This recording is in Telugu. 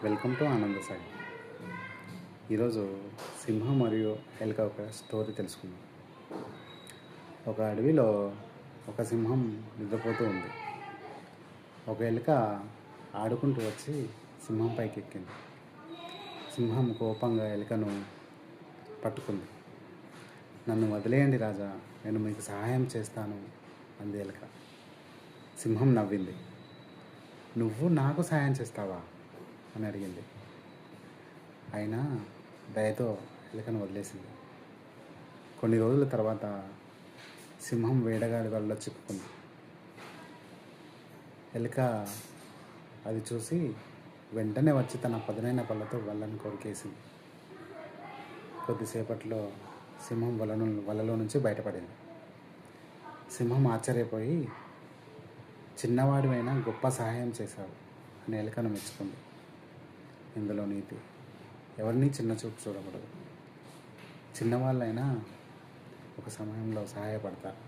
వెల్కమ్ టు ఆనంద సాయి. ఈరోజు సింహం మరియు ఎలుక ఒక స్టోరీ తెలుసుకుందాం. ఒక అడవిలో ఒక సింహం నిద్రపోతూ ఉంది. ఒక ఎలుక ఆడుకుంటూ వచ్చి సింహం పైకి ఎక్కింది. సింహం కోపంగా ఎలుకను పట్టుకుంది. నన్ను వదిలేయండి రాజా, నేను మీకు సహాయం చేస్తాను అంది ఎలుక. సింహం నవ్వింది. నువ్వు నాకు సహాయం చేస్తావా అని అడిగింది. అయినా దయతో ఎలుకను వదిలేసింది. కొన్ని రోజుల తర్వాత సింహం వేటగాడి వలలో చిక్కుకుంది. ఎలుక అది చూసి వెంటనే వచ్చి తన పదునైన పళ్ళతో వలను కొరికేసింది. కొద్దిసేపట్లో సింహం వలలో నుంచి బయటపడింది. సింహం ఆశ్చర్యపోయి, చిన్నవాడివైనా గొప్ప సహాయం చేశావు అని ఎలుకను మెచ్చుకుంది. ఇందులో నీతి: ఎవరిని చిన్నచూపు చూడకూడదు. చిన్నవాళ్ళైనా ఒక సమయంలో సహాయపడతారు.